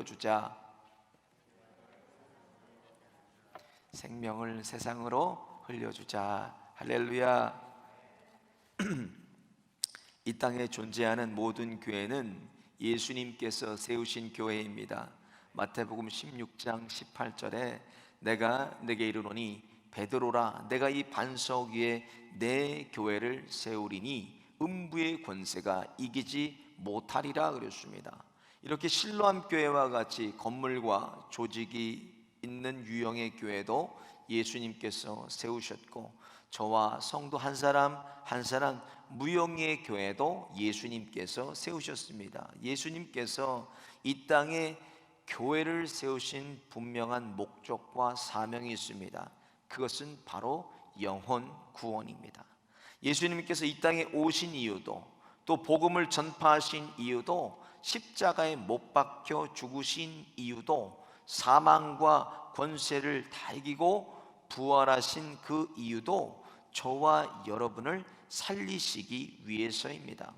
흘려주자. 생명을 세상으로 흘려주자. 할렐루야. 이 땅에 존재하는 모든 교회는 예수님께서 세우신 교회입니다. 마태복음 16장 18절에 내가 내게 이르노니 베드로라, 내가 이 반석 위에 내 교회를 세우리니 음부의 권세가 이기지 못하리라 그랬습니다. 이렇게 실로암 교회와 같이 건물과 조직이 있는 유형의 교회도 예수님께서 세우셨고, 저와 성도 한 사람 한 사람 무형의 교회도 예수님께서 세우셨습니다. 예수님께서 이 땅에 교회를 세우신 분명한 목적과 사명이 있습니다. 그것은 바로 영혼 구원입니다. 예수님께서 이 땅에 오신 이유도, 또 복음을 전파하신 이유도, 십자가에 못 박혀 죽으신 이유도, 사망과 권세를 다 이기고 부활하신 그 이유도 저와 여러분을 살리시기 위해서입니다.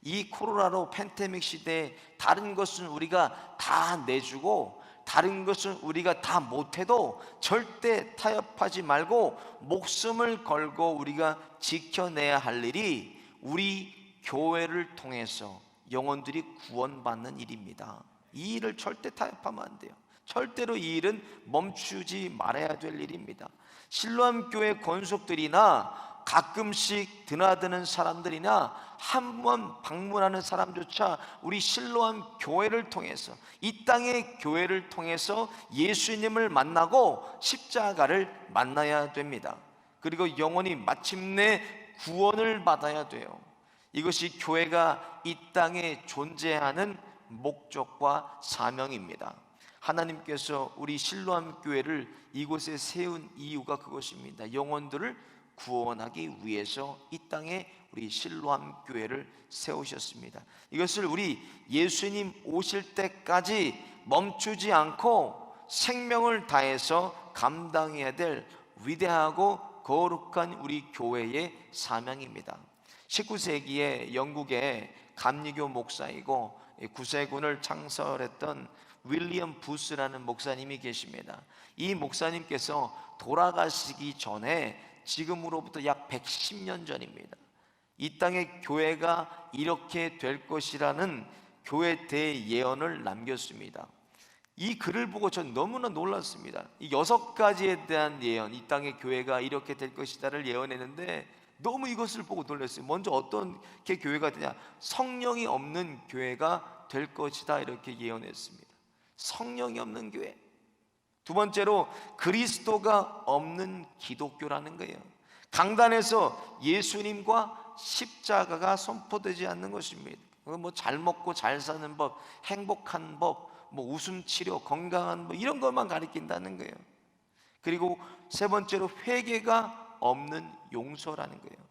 이 코로나로 팬데믹 시대에 다른 것은 우리가 다 내주고 다른 것은 우리가 다 못해도 절대 타협하지 말고 목숨을 걸고 우리가 지켜내야 할 일이 우리 교회를 통해서 영혼들이 구원받는 일입니다. 이 일을 절대 타협하면 안 돼요. 절대로 이 일은 멈추지 말아야 될 일입니다. 실로암 교회 권속들이나 가끔씩 드나드는 사람들이나 한 번 방문하는 사람조차 우리 실로암 교회를 통해서, 이 땅의 교회를 통해서 예수님을 만나고 십자가를 만나야 됩니다. 그리고 영혼이 마침내 구원을 받아야 돼요. 이것이 교회가 이 땅에 존재하는 목적과 사명입니다. 하나님께서 우리 실로암 교회를 이곳에 세운 이유가 그것입니다. 영혼들을 구원하기 위해서 이 땅에 우리 실로암 교회를 세우셨습니다. 이것을 우리 예수님 오실 때까지 멈추지 않고 생명을 다해서 감당해야 될 위대하고 거룩한 우리 교회의 사명입니다. 19세기에 영국의 감리교 목사이고 구세군을 창설했던 윌리엄 부스라는 목사님이 계십니다. 이 목사님께서 돌아가시기 전에, 지금으로부터 약 110년 전입니다, 이 땅의 교회가 이렇게 될 것이라는 교회 대예언을 남겼습니다. 이 글을 보고 전 너무나 놀랐습니다. 이 6가지에 대한 예언, 이 땅의 교회가 이렇게 될 것이다를 예언했는데 너무 이것을 보고 놀랐어요. 먼저 어떻게 교회가 되냐? 성령이 없는 교회가 될 것이다, 이렇게 예언했습니다. 성령이 없는 교회. 두 번째로 그리스도가 없는 기독교라는 거예요. 강단에서 예수님과 십자가가 선포되지 않는 것입니다. 뭐 잘 먹고 잘 사는 법, 행복한 법, 뭐 웃음 치료, 건강한 법, 이런 것만 가리킨다는 거예요. 그리고 세 번째로 회개가 없는 용서라는 거예요.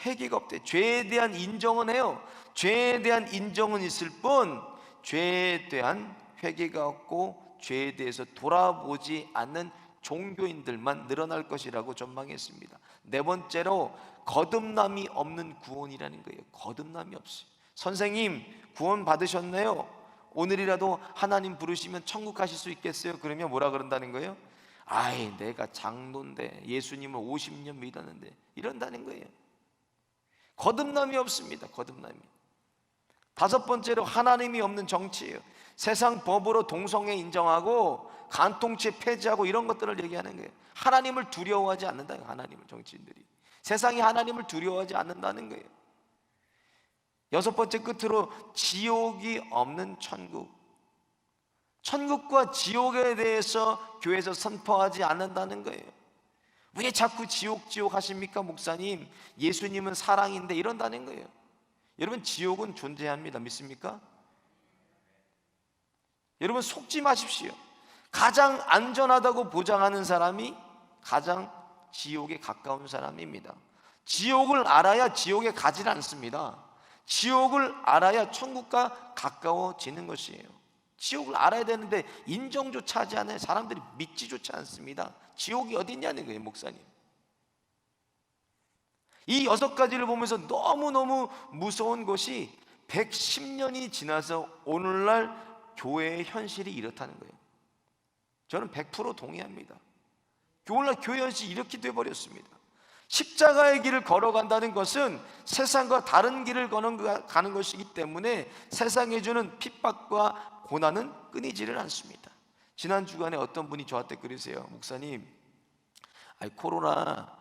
회개가 없대. 죄에 대한 인정은 해요. 죄에 대한 인정은 있을 뿐 죄에 대한 회개가 없고 죄에 대해서 돌아보지 않는 종교인들만 늘어날 것이라고 전망했습니다. 네 번째로 거듭남이 없는 구원이라는 거예요. 거듭남이 없어요. 선생님, 구원 받으셨나요? 오늘이라도 하나님 부르시면 천국 가실 수 있겠어요? 그러면 뭐라 그런다는 거예요? 아이, 내가 장로인데, 예수님을 50년 믿었는데, 이런다는 거예요. 거듭남이 없습니다. 거듭남이. 다섯 번째로 하나님이 없는 정치예요. 세상 법으로 동성애 인정하고 간통죄 폐지하고 이런 것들을 얘기하는 거예요. 하나님을 두려워하지 않는다. 하나님을, 정치인들이 세상이 하나님을 두려워하지 않는다는 거예요. 여섯 번째, 끝으로 지옥이 없는 천국. 천국과 지옥에 대해서 교회에서 선포하지 않는다는 거예요. 왜 자꾸 지옥 하십니까, 목사님? 예수님은 사랑인데, 이런다는 거예요. 여러분, 지옥은 존재합니다. 믿습니까? 여러분, 속지 마십시오. 가장 안전하다고 보장하는 사람이 가장 지옥에 가까운 사람입니다. 지옥을 알아야 지옥에 가지 않습니다. 지옥을 알아야 천국과 가까워지는 것이에요. 지옥을 알아야 되는데 인정조차 하지 않아요. 사람들이 믿지조차 않습니다. 지옥이 어디 있냐는 거예요, 목사님. 이 6가지를 보면서 너무너무 무서운 것이 110년이 지나서 오늘날 교회의 현실이 이렇다는 거예요. 저는 100% 동의합니다. 오늘날 교회 현실이 이렇게 돼버렸습니다. 십자가의 길을 걸어간다는 것은 세상과 다른 길을 가는 것이기 때문에 세상에 주는 핍박과 고난은 끊이지를 않습니다. 지난 주간에 어떤 분이 저한테 그러세요. 목사님, 코로나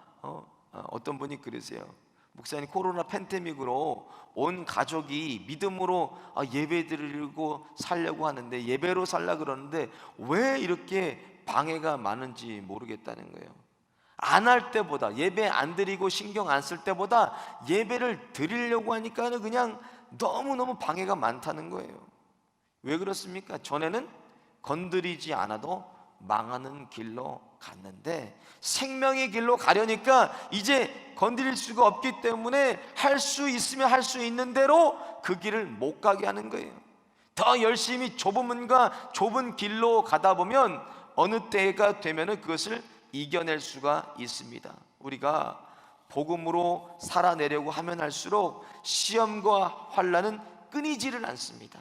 어떤 분이 그러세요. 목사님, 코로나 팬데믹으로 온 가족이 믿음으로 예배 드리고 살려고 하는데, 예배로 살라 그러는데 왜 이렇게 방해가 많은지 모르겠다는 거예요. 안 할 때보다, 예배 안 드리고 신경 안 쓸 때보다 예배를 드리려고 하니까 그냥 너무너무 방해가 많다는 거예요. 왜 그렇습니까? 전에는 건드리지 않아도 망하는 길로 갔는데 생명의 길로 가려니까 이제 건드릴 수가 없기 때문에 할 수 있으면 할 수 있는 대로 그 길을 못 가게 하는 거예요. 더 열심히 좁은 문과 좁은 길로 가다 보면 어느 때가 되면 그것을 이겨낼 수가 있습니다. 우리가 복음으로 살아내려고 하면 할수록 시험과 환난은 끊이지를 않습니다.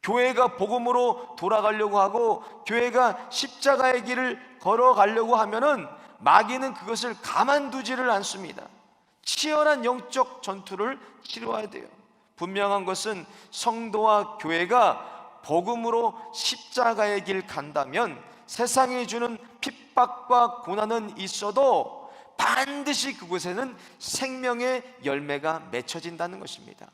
교회가 복음으로 돌아가려고 하고 교회가 십자가의 길을 걸어가려고 하면은 마귀는 그것을 가만두지를 않습니다. 치열한 영적 전투를 치러야 돼요. 분명한 것은 성도와 교회가 복음으로 십자가의 길 간다면 세상이 주는 핍박과 고난은 있어도 반드시 그곳에는 생명의 열매가 맺혀진다는 것입니다.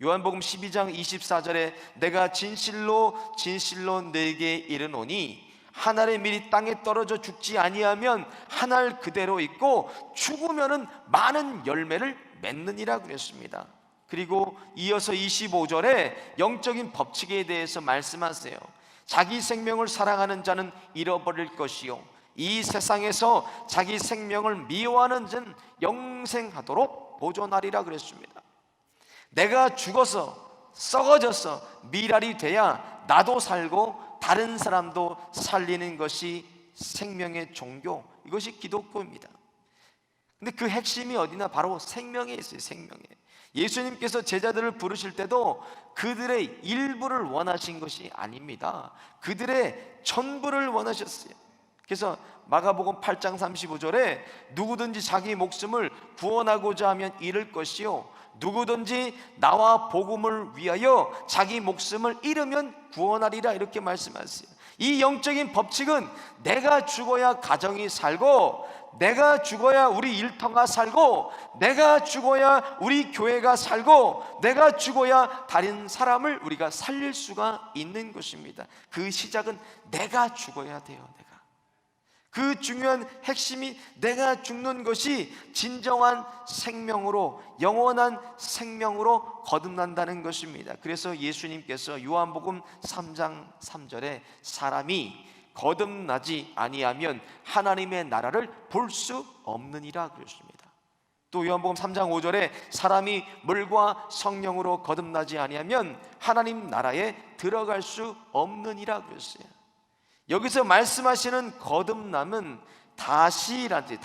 요한복음 12장 24절에 내가 진실로 진실로 너에게 이르노니 한 알의 밀이 땅에 떨어져 죽지 아니하면 한 알 그대로 있고 죽으면은 많은 열매를 맺느니라 그랬습니다. 그리고 이어서 25절에 영적인 법칙에 대해서 말씀하세요. 자기 생명을 사랑하는 자는 잃어버릴 것이요 이 세상에서 자기 생명을 미워하는 자는 영생하도록 보존하리라 그랬습니다. 내가 죽어서 썩어져서 미랄이 돼야 나도 살고 다른 사람도 살리는 것이 생명의 종교, 이것이 기독교입니다. 근데 그 핵심이 어디나 바로 생명에 있어요. 생명에. 예수님께서 제자들을 부르실 때도 그들의 일부를 원하신 것이 아닙니다. 그들의 전부를 원하셨어요. 그래서 마가복음 8장 35절에 누구든지 자기 목숨을 구원하고자 하면 잃을 것이요 누구든지 나와 복음을 위하여 자기 목숨을 잃으면 구원하리라 이렇게 말씀하세요. 이 영적인 법칙은 내가 죽어야 가정이 살고 내가 죽어야 우리 일터가 살고 내가 죽어야 우리 교회가 살고 내가 죽어야 다른 사람을 우리가 살릴 수가 있는 것입니다. 그 시작은 내가 죽어야 돼요. 그 중요한 핵심이 내가 죽는 것이 진정한 생명으로 영원한 생명으로 거듭난다는 것입니다. 그래서 예수님께서 요한복음 3장 3절에 사람이 거듭나지 아니하면 하나님의 나라를 볼 수 없느니라 그랬습니다. 또 요한복음 3장 5절에 사람이 물과 성령으로 거듭나지 아니하면 하나님 나라에 들어갈 수 없느니라 그랬어요. 여기서 말씀하시는 거듭남은 다시란 뜻,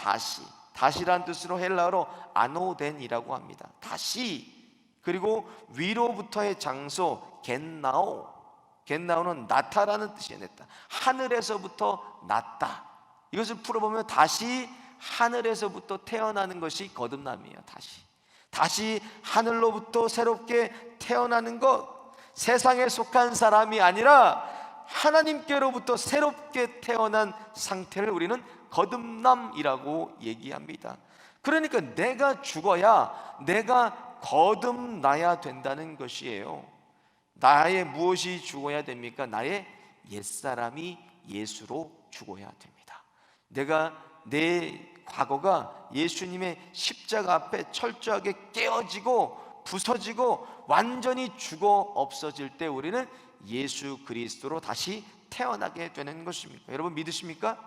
다시란 뜻으로 헬라어로 아노덴이라고 합니다. 다시. 그리고 위로부터의 장소 겟나오는 나타라는 뜻이 냈다. 하늘에서부터 났다. 이것을 풀어보면 다시 하늘에서부터 태어나는 것이 거듭남이에요. 다시 하늘로부터 새롭게 태어나는 것, 세상에 속한 사람이 아니라 하나님께로부터 새롭게 태어난 상태를 우리는 거듭남이라고 얘기합니다. 그러니까 내가 죽어야 내가 거듭나야 된다는 것이에요. 나의 무엇이 죽어야 됩니까? 나의 옛사람이 예수로 죽어야 됩니다. 내가 내 과거가 예수님의 십자가 앞에 철저하게 깨어지고 부서지고 완전히 죽어 없어질 때 우리는 예수 그리스도로 다시 태어나게 되는 것입니다. 여러분 믿으십니까?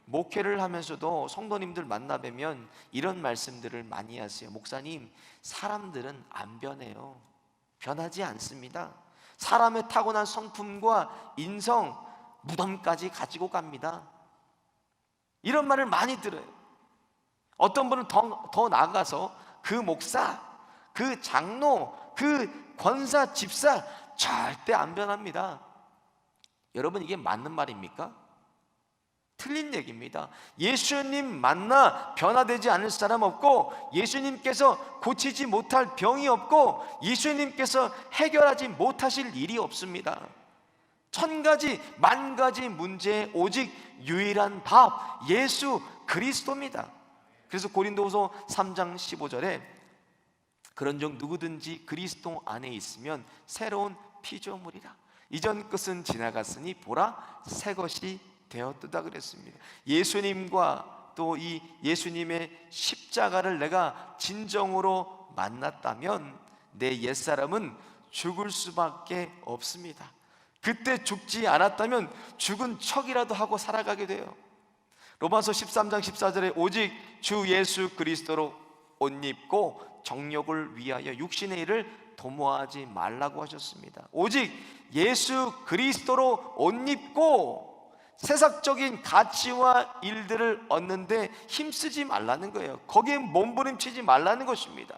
목회를 하면서도 성도님들 만나 뵈면 이런 말씀들을 많이 하세요. 목사님, 사람들은 안 변해요. 변하지 않습니다. 사람의 타고난 성품과 인성, 무덤까지 가지고 갑니다. 이런 말을 많이 들어요. 어떤 분은 더 나아가서 그 목사, 그 장로, 그 권사, 집사 절대 안 변합니다. 여러분, 이게 맞는 말입니까? 틀린 얘기입니다. 예수님 만나 변화되지 않을 사람 없고, 예수님께서 고치지 못할 병이 없고, 예수님께서 해결하지 못하실 일이 없습니다. 1000가지 만가지 문제의 오직 유일한 답, 예수 그리스도입니다. 그래서 고린도후서 3장 15절에 그런즉 누구든지 그리스도 안에 있으면 새로운 피조물이라, 이전 것은 지나갔으니 보라 새 것이 되었다 그랬습니다. 예수님과 또 이 예수님의 십자가를 내가 진정으로 만났다면 내 옛사람은 죽을 수밖에 없습니다. 그때 죽지 않았다면 죽은 척이라도 하고 살아가게 돼요. 로마서 13장 14절에 오직 주 예수 그리스도로 옷 입고 정욕을 위하여 육신의 일을 도모하지 말라고 하셨습니다. 오직 예수 그리스도로 옷 입고 세상적인 가치와 일들을 얻는데 힘쓰지 말라는 거예요. 거기에 몸부림치지 말라는 것입니다.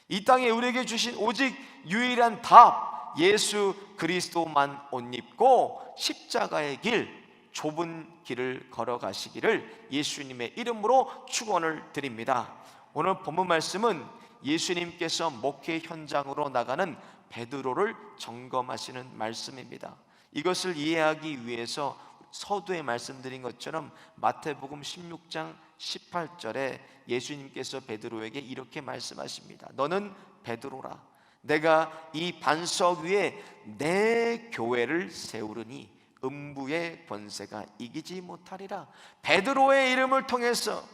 이 땅에 우리에게 주신 오직 유일한 답, 예수 그리스도만 옷 입고 십자가의 길, 좁은 길을 걸어가시기를 예수님의 이름으로 축원을 드립니다. 오늘 본문 말씀은 예수님께서 목회 현장으로 나가는 베드로를 점검하시는 말씀입니다. 이것을 이해하기 위해서 서두에 말씀드린 것처럼 마태복음 16장 18절에 예수님께서 베드로에게 이렇게 말씀하십니다. 너는 베드로라, 내가 이 반석 위에 내 교회를 세우르니 음부의 권세가 이기지 못하리라. 베드로의 이름을 통해서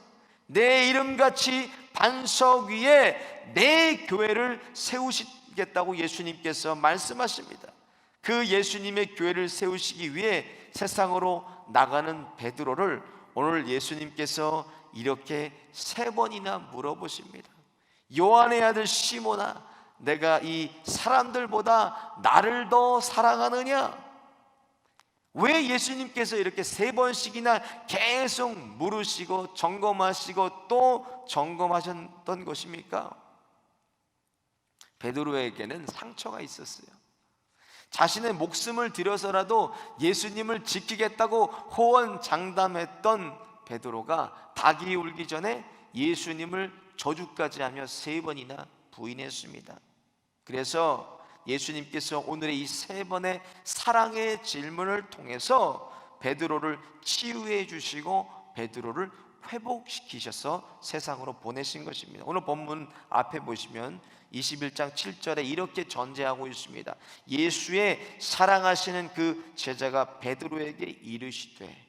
내 이름같이 반석 위에 내 교회를 세우시겠다고 예수님께서 말씀하십니다. 그 예수님의 교회를 세우시기 위해 세상으로 나가는 베드로를 오늘 예수님께서 이렇게 3번이나 물어보십니다. 요한의 아들 시몬아, 내가 이 사람들보다 나를 더 사랑하느냐? 왜 예수님께서 이렇게 3번씩이나 계속 물으시고 점검하시고 또 점검하셨던 것입니까? 베드로에게는 상처가 있었어요. 자신의 목숨을 들여서라도 예수님을 지키겠다고 호언장담했던 베드로가 닭이 울기 전에 예수님을 저주까지 하며 3번이나 부인했습니다. 그래서 예수님께서 오늘의 이 3번의 사랑의 질문을 통해서 베드로를 치유해 주시고 베드로를 회복시키셔서 세상으로 보내신 것입니다. 오늘 본문 앞에 보시면 21장 7절에 이렇게 전제하고 있습니다. 예수의 사랑하시는 그 제자가 베드로에게 이르시되,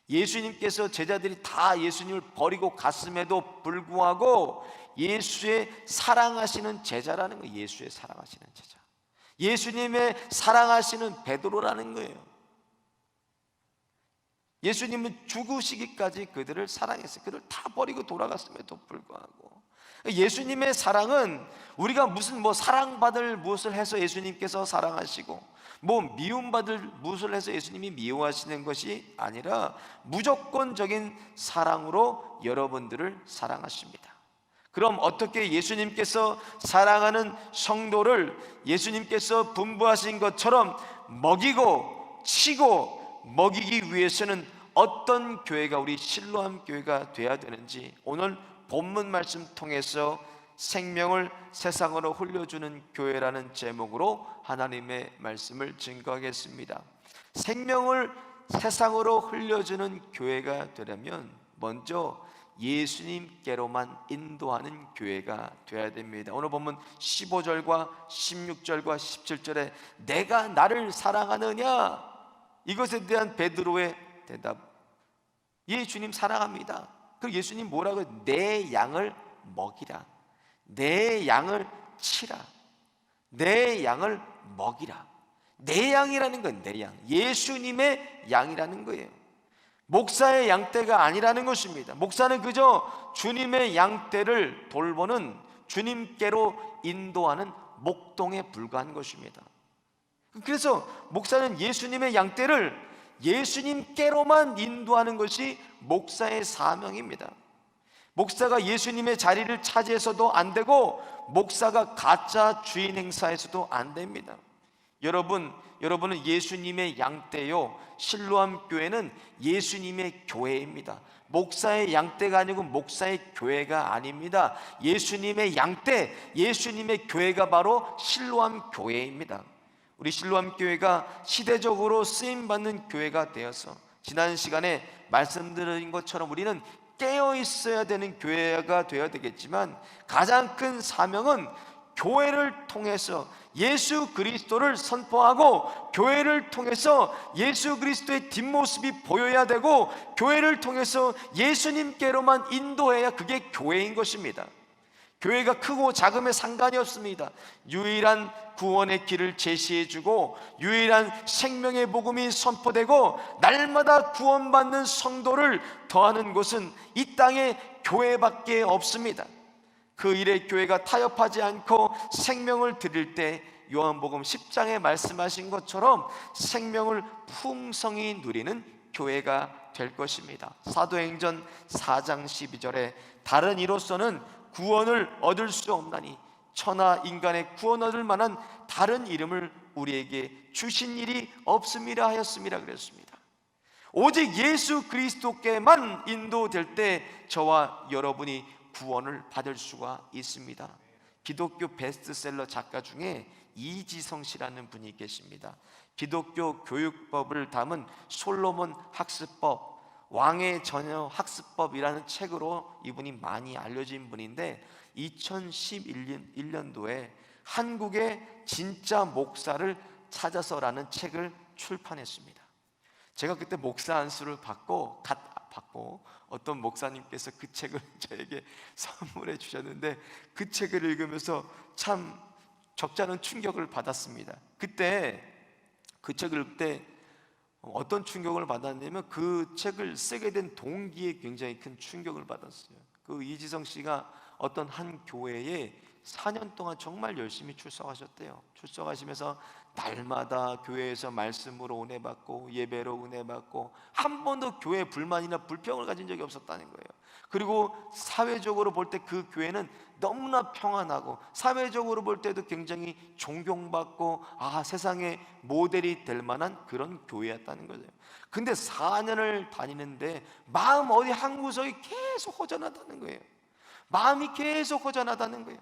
예수님께서 제자들이 다 예수님을 버리고 갔음에도 불구하고 예수의 사랑하시는 제자라는 거예요. 예수의 사랑하시는 제자, 예수님의 사랑하시는 베드로라는 거예요. 예수님은 죽으시기까지 그들을 사랑했어요. 그들을 다 버리고 돌아갔음에도 불구하고 예수님의 사랑은 우리가 무슨 사랑받을 무엇을 해서 예수님께서 사랑하시고 미움받을 무엇을 해서 예수님이 미워하시는 것이 아니라 무조건적인 사랑으로 여러분들을 사랑하십니다. 그럼 어떻게 예수님께서 사랑하는 성도를 예수님께서 분부하신 것처럼 먹이고 치고 먹이기 위해서는 어떤 교회가 우리 실로암 교회가 돼야 되는지 오늘 본문 말씀 통해서 생명을 세상으로 흘려주는 교회라는 제목으로 하나님의 말씀을 증거하겠습니다. 생명을 세상으로 흘려주는 교회가 되려면 먼저 예수님께로만 인도하는 교회가 되어야 됩니다. 오늘 본문 15절과 16절과 17절에 내가 나를 사랑하느냐? 이것에 대한 베드로의 대답, 예, 주님 사랑합니다. 그리고 예수님 뭐라고 해요? 내 양을 먹이라, 내 양을 치라, 내 양을 먹이라. 내 양이라는 건 내 양, 예수님의 양이라는 거예요. 목사의 양떼가 아니라는 것입니다. 목사는 그저 주님의 양떼를 돌보는, 주님께로 인도하는 목동에 불과한 것입니다. 그래서 목사는 예수님의 양떼를 예수님께로만 인도하는 것이 목사의 사명입니다. 목사가 예수님의 자리를 차지해서도 안 되고 목사가 가짜 주인 행사해서도 안 됩니다. 여러분은 예수님의 양떼요, 실로암 교회는 예수님의 교회입니다. 목사의 양떼가 아니고 목사의 교회가 아닙니다. 예수님의 양떼, 예수님의 교회가 바로 실로암 교회입니다. 우리 실로암 교회가 시대적으로 쓰임받는 교회가 되어서 지난 시간에 말씀드린 것처럼 우리는 깨어 있어야 되는 교회가 되어야 되겠지만, 가장 큰 사명은 교회를 통해서 예수 그리스도를 선포하고, 교회를 통해서 예수 그리스도의 뒷모습이 보여야 되고, 교회를 통해서 예수님께로만 인도해야 그게 교회인 것입니다. 교회가 크고 작음에 상관이 없습니다. 유일한 구원의 길을 제시해주고, 유일한 생명의 복음이 선포되고, 날마다 구원받는 성도를 더하는 곳은 이 땅에 교회밖에 없습니다. 그 일에 교회가 타협하지 않고 생명을 드릴 때 요한복음 10장에 말씀하신 것처럼 생명을 풍성히 누리는 교회가 될 것입니다. 사도행전 4장 12절에 다른 이로서는 구원을 얻을 수 없나니 천하 인간의 구원 얻을 만한 다른 이름을 우리에게 주신 일이 없음이라 하였음이라 그랬습니다. 오직 예수 그리스도께만 인도될 때 저와 여러분이 구원을 받을 수가 있습니다. 기독교 베스트셀러 작가 중에 이지성 씨라는 분이 계십니다. 기독교 교육법을 담은 솔로몬 학습법, 왕의 전혀 학습법이라는 책으로 이분이 많이 알려진 분인데, 2011년도에 한국의 진짜 목사를 찾아서라는 책을 출판했습니다. 제가 그때 목사 안수를 받고 어떤 목사님께서 그 책을 저에게 선물해 주셨는데, 그 책을 읽으면서 참 적잖은 충격을 받았습니다. 그때 그 책을 읽을 때 어떤 충격을 받았냐면, 그 책을 쓰게 된 동기에 굉장히 큰 충격을 받았어요. 그 이지성 씨가 어떤 한 교회에 4년 동안 정말 열심히 출석하셨대요. 출석하시면서 날마다 교회에서 말씀으로 은혜 받고 예배로 은혜 받고 한 번도 교회에 불만이나 불평을 가진 적이 없었다는 거예요. 그리고 사회적으로 볼 때 그 교회는 너무나 평안하고, 사회적으로 볼 때도 굉장히 존경받고, 세상의 모델이 될 만한 그런 교회였다는 거죠. 근데 4년을 다니는데 마음 어디 한 구석이 계속 허전하다는 거예요. 마음이 계속 허전하다는 거예요.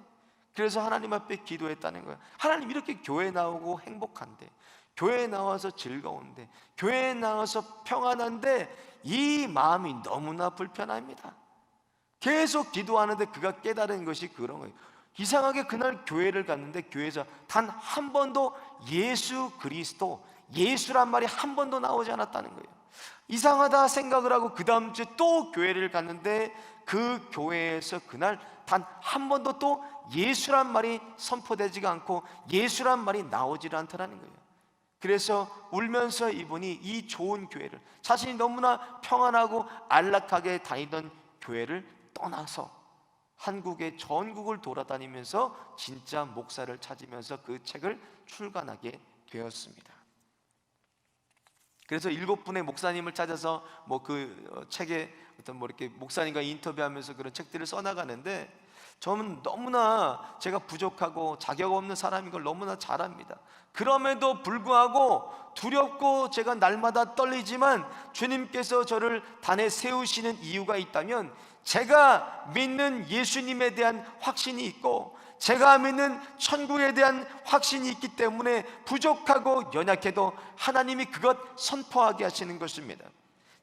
그래서 하나님 앞에 기도했다는 거예요. 하나님, 이렇게 교회 나오고 행복한데, 교회 나와서 즐거운데, 교회 나와서 평안한데 이 마음이 너무나 불편합니다. 계속 기도하는데 그가 깨달은 것이 그런 거예요. 이상하게 그날 교회를 갔는데 교회에서 단 한 번도 예수 그리스도, 예수란 말이 한 번도 나오지 않았다는 거예요. 이상하다 생각을 하고 그 다음 주에 또 교회를 갔는데 그 교회에서 그날 단 한 번도 또 예수란 말이 선포되지가 않고 예수란 말이 나오질 않더라는 거예요. 그래서 울면서 이분이 이 좋은 교회를, 자신이 너무나 평안하고 안락하게 다니던 교회를 떠나서 한국의 전국을 돌아다니면서 진짜 목사를 찾으면서 그 책을 출간하게 되었습니다. 그래서 7분의 목사님을 찾아서 그 책에 어떤 이렇게 목사님과 인터뷰하면서 그런 책들을 써나가는데, 저는 너무나 제가 부족하고 자격 없는 사람인 걸 너무나 잘 압니다. 그럼에도 불구하고 두렵고 제가 날마다 떨리지만 주님께서 저를 단에 세우시는 이유가 있다면, 제가 믿는 예수님에 대한 확신이 있고 제가 믿는 천국에 대한 확신이 있기 때문에 부족하고 연약해도 하나님이 그것 선포하게 하시는 것입니다.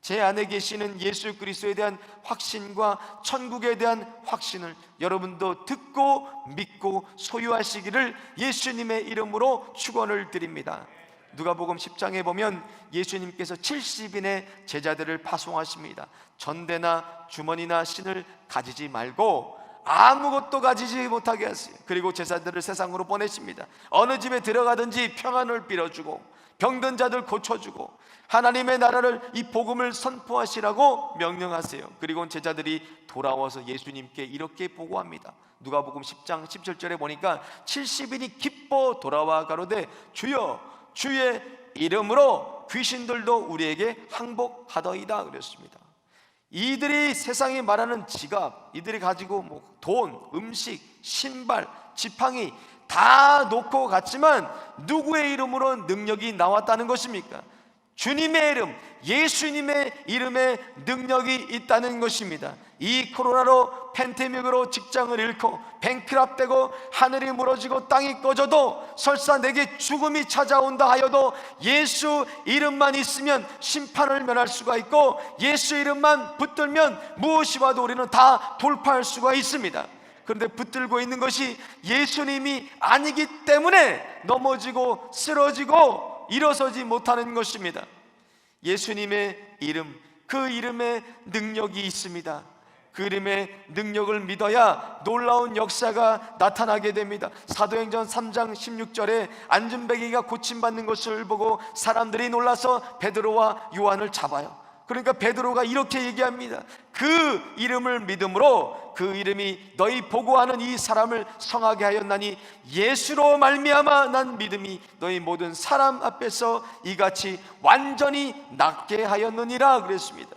제 안에 계시는 예수 그리스도에 대한 확신과 천국에 대한 확신을 여러분도 듣고 믿고 소유하시기를 예수님의 이름으로 축원을 드립니다. 누가복음 10장에 보면 예수님께서 70인의 제자들을 파송하십니다. 전대나 주머니나 신을 가지지 말고 아무것도 가지지 못하게 하세요. 그리고 제자들을 세상으로 보내십니다. 어느 집에 들어가든지 평안을 빌어주고 병든 자들 고쳐주고 하나님의 나라를, 이 복음을 선포하시라고 명령하세요. 그리고 제자들이 돌아와서 예수님께 이렇게 보고합니다. 누가복음 10장 17절에 보니까 70인이 기뻐 돌아와 가로되 주여 주의 이름으로 귀신들도 우리에게 항복하더이다 그랬습니다. 이들이 세상이 말하는 지갑, 이들이 가지고 돈, 음식, 신발, 지팡이 다 놓고 갔지만 누구의 이름으로 능력이 나왔다는 것입니까? 주님의 이름, 예수님의 이름에 능력이 있다는 것입니다. 이 코로나로 팬데믹으로 직장을 잃고 뱅크랍되고 하늘이 무너지고 땅이 꺼져도 설사 내게 죽음이 찾아온다 하여도 예수 이름만 있으면 심판을 면할 수가 있고 예수 이름만 붙들면 무엇이 와도 우리는 다 돌파할 수가 있습니다. 그런데 붙들고 있는 것이 예수님이 아니기 때문에 넘어지고 쓰러지고 일어서지 못하는 것입니다. 예수님의 이름, 그 이름에 능력이 있습니다. 그 이름의 능력을 믿어야 놀라운 역사가 나타나게 됩니다. 사도행전 3장 16절에 안진뱅이가 고침받는 것을 보고 사람들이 놀라서 베드로와 요한을 잡아요. 그러니까 베드로가 이렇게 얘기합니다. 그 이름을 믿음으로 그 이름이 너희 보고하는 이 사람을 성하게 하였나니 예수로 말미암아 난 믿음이 너희 모든 사람 앞에서 이같이 완전히 낫게 하였느니라 그랬습니다.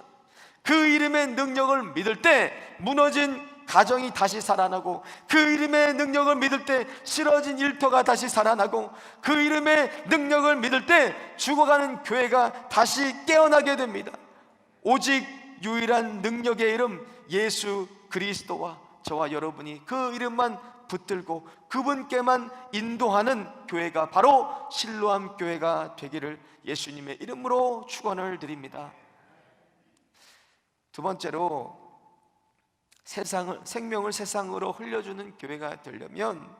그 이름의 능력을 믿을 때 무너진 가정이 다시 살아나고, 그 이름의 능력을 믿을 때 쓰러진 일터가 다시 살아나고, 그 이름의 능력을 믿을 때 죽어가는 교회가 다시 깨어나게 됩니다. 오직 유일한 능력의 이름 예수 그리스도와 저와 여러분이 그 이름만 붙들고 그분께만 인도하는 교회가 바로 실로암 교회가 되기를 예수님의 이름으로 축원을 드립니다. 두 번째로, 생명을 세상으로 흘려주는 교회가 되려면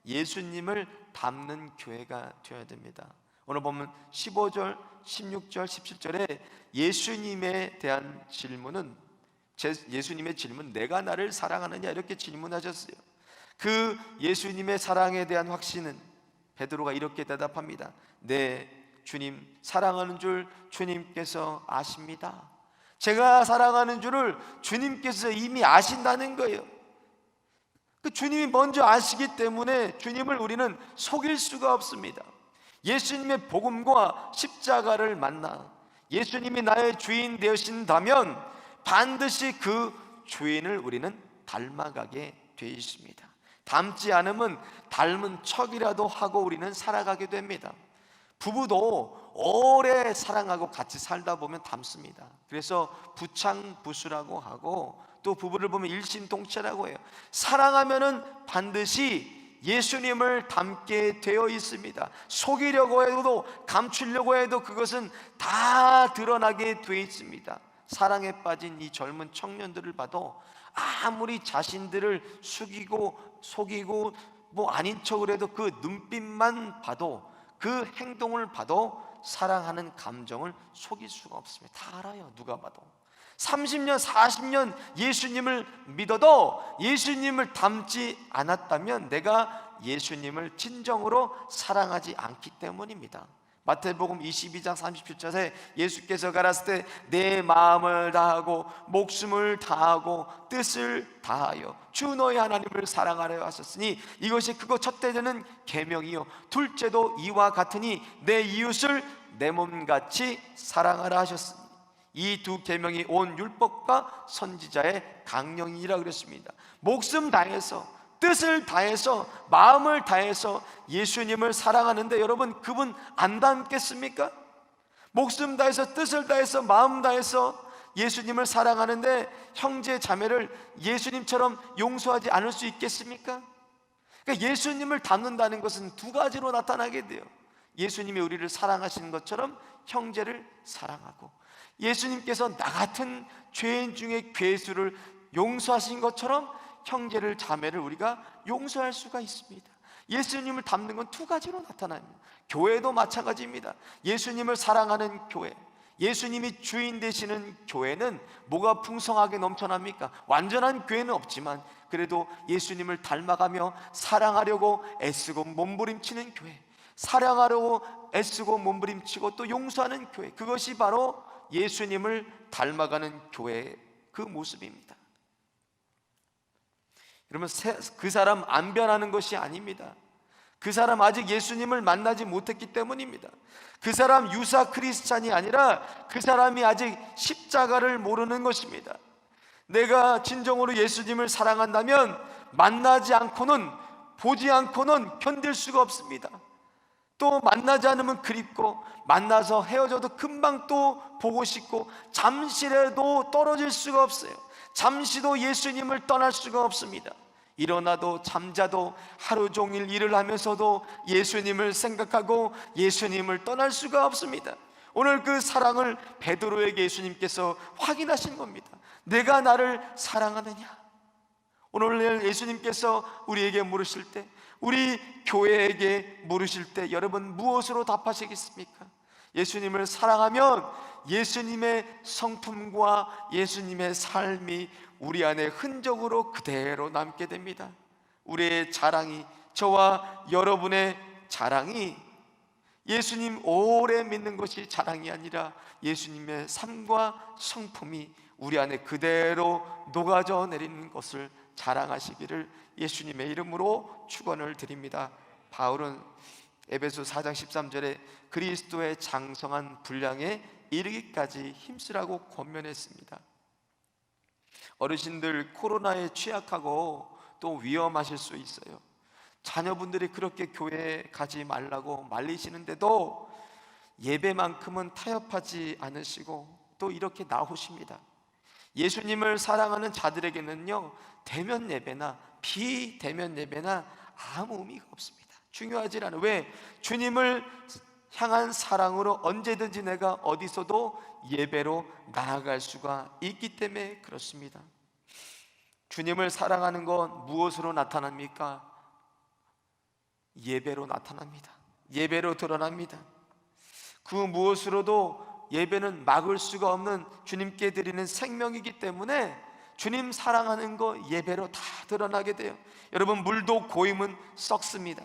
예수님을 닮는 교회가 되어야 됩니다. 오늘 보면 15절, 16절, 17절에 예수님에 대한 질문은, 예수님의 질문, 내가 나를 사랑하느냐 이렇게 질문하셨어요. 그 예수님의 사랑에 대한 확신은 베드로가 이렇게 대답합니다. 네, 주님 사랑하는 줄 주님께서 아십니다. 제가 사랑하는 줄을 주님께서 이미 아신다는 거예요. 그 주님이 먼저 아시기 때문에 주님을 우리는 속일 수가 없습니다. 예수님의 복음과 십자가를 만나 예수님이 나의 주인 되신다면 반드시 그 주인을 우리는 닮아가게 되어 있습니다. 닮지 않으면 닮은 척이라도 하고 우리는 살아가게 됩니다. 부부도 오래 사랑하고 같이 살다 보면 닮습니다. 그래서 부창부수라고 하고, 또 부부를 보면 일심동체라고 해요. 사랑하면은 반드시 예수님을 닮게 되어 있습니다. 속이려고 해도 감추려고 해도 그것은 다 드러나게 되어 있습니다. 사랑에 빠진 이 젊은 청년들을 봐도 아무리 자신들을 속이고 아닌 척을 해도 그 눈빛만 봐도, 그 행동을 봐도 사랑하는 감정을 속일 수가 없습니다. 다 알아요. 누가 봐도 30년 40년 예수님을 믿어도 예수님을 닮지 않았다면 내가 예수님을 진정으로 사랑하지 않기 때문입니다. 마태복음 22장 37절에 예수께서 가라사대 때 내 마음을 다하고 목숨을 다하고 뜻을 다하여 주 너희 하나님을 사랑하려 하셨으니 이것이 크고 첫째 되는 계명이요 둘째도 이와 같으니 내 이웃을 내 몸같이 사랑하라 하셨으니 이 두 계명이 온 율법과 선지자의 강령이라 그랬습니다. 목숨 다해서, 뜻을 다해서, 마음을 다해서 예수님을 사랑하는데 여러분, 그분 안 닮겠습니까? 목숨 다해서, 뜻을 다해서, 마음 다해서 예수님을 사랑하는데 형제 자매를 예수님처럼 용서하지 않을 수 있겠습니까? 그러니까 예수님을 닮는다는 것은 두 가지로 나타나게 돼요. 예수님이 우리를 사랑하시는 것처럼 형제를 사랑하고, 예수님께서 나 같은 죄인 중에 괴수를 용서하신 것처럼 형제를 자매를 우리가 용서할 수가 있습니다. 예수님을 닮는 건 두 가지로 나타납니다. 교회도 마찬가지입니다. 예수님을 사랑하는 교회, 예수님이 주인 되시는 교회는 뭐가 풍성하게 넘쳐납니까? 완전한 교회는 없지만 그래도 예수님을 닮아가며 사랑하려고 애쓰고 몸부림치는 교회, 사랑하려고 애쓰고 몸부림치고 또 용서하는 교회, 그것이 바로 예수님을 닮아가는 교회의 그 모습입니다. 그러면 그 사람 안 변하는 것이 아닙니다. 그 사람 아직 예수님을 만나지 못했기 때문입니다. 그 사람 유사 크리스찬이 아니라 그 사람이 아직 십자가를 모르는 것입니다. 내가 진정으로 예수님을 사랑한다면 만나지 않고는 보지 않고는 견딜 수가 없습니다. 또 만나지 않으면 그립고, 만나서 헤어져도 금방 또 보고 싶고, 잠시라도 떨어질 수가 없어요. 잠시도 예수님을 떠날 수가 없습니다. 일어나도 잠자도 하루 종일 일을 하면서도 예수님을 생각하고 예수님을 떠날 수가 없습니다. 오늘 그 사랑을 베드로에게 예수님께서 확인하신 겁니다. 내가 나를 사랑하느냐? 오늘 예수님께서 우리에게 물으실 때, 우리 교회에게 물으실 때 여러분 무엇으로 답하시겠습니까? 예수님을 사랑하면 예수님의 성품과 예수님의 삶이 우리 안에 흔적으로 그대로 남게 됩니다. 우리의 자랑이, 저와 여러분의 자랑이 예수님 오래 믿는 것이 자랑이 아니라 예수님의 삶과 성품이 우리 안에 그대로 녹아져 내리는 것을 자랑하시기를 예수님의 이름으로 축원을 드립니다. 바울은 에베소 4장 13절에 그리스도의 장성한 분량에 이르기까지 힘쓰라고 권면했습니다. 어르신들 코로나에 취약하고 또 위험하실 수 있어요. 자녀분들이 그렇게 교회에 가지 말라고 말리시는데도 예배만큼은 타협하지 않으시고 또 이렇게 나오십니다. 예수님을 사랑하는 자들에게는요, 대면 예배나 비대면 예배나 아무 의미가 없습니다. 중요하지 않아요. 왜? 주님을 향한 사랑으로 언제든지 내가 어디서도 예배로 나아갈 수가 있기 때문에 그렇습니다. 주님을 사랑하는 건 무엇으로 나타납니까? 예배로 나타납니다. 예배로 드러납니다. 그 무엇으로도 예배는 막을 수가 없는 주님께 드리는 생명이기 때문에 주님 사랑하는 거 예배로 다 드러나게 돼요. 여러분, 물도 고이면 썩습니다.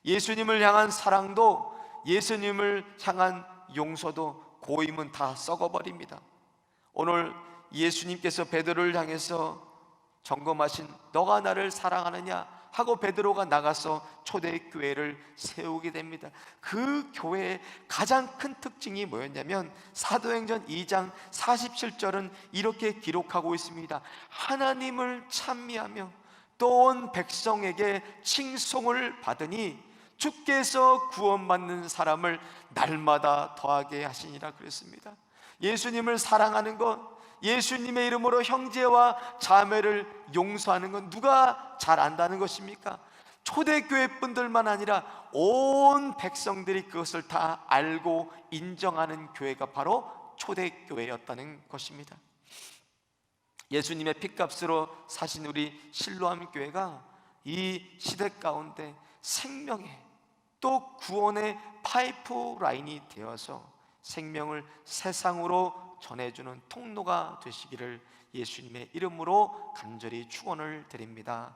예수님을 향한 사랑도, 예수님을 향한 용서도 고이면 다 썩어버립니다. 오늘 예수님께서 베드로를 향해서 점검하신 너가 나를 사랑하느냐 하고 베드로가 나가서 초대교회를 세우게 됩니다. 그 교회의 가장 큰 특징이 뭐였냐면 사도행전 2장 47절은 이렇게 기록하고 있습니다. 하나님을 찬미하며 또 온 백성에게 칭송을 받으니 주께서 구원받는 사람을 날마다 더하게 하시니라 그랬습니다. 예수님을 사랑하는 것, 예수님의 이름으로 형제와 자매를 용서하는 건 누가 잘 안다는 것입니까? 초대교회 분들만 아니라 온 백성들이 그것을 다 알고 인정하는 교회가 바로 초대교회였다는 것입니다. 예수님의 핏값으로 사신 우리 실로암 교회가 이 시대 가운데 생명의 또 구원의 파이프라인이 되어서 생명을 세상으로 전해주는 통로가 되시기를 예수님의 이름으로 간절히 축원을 드립니다.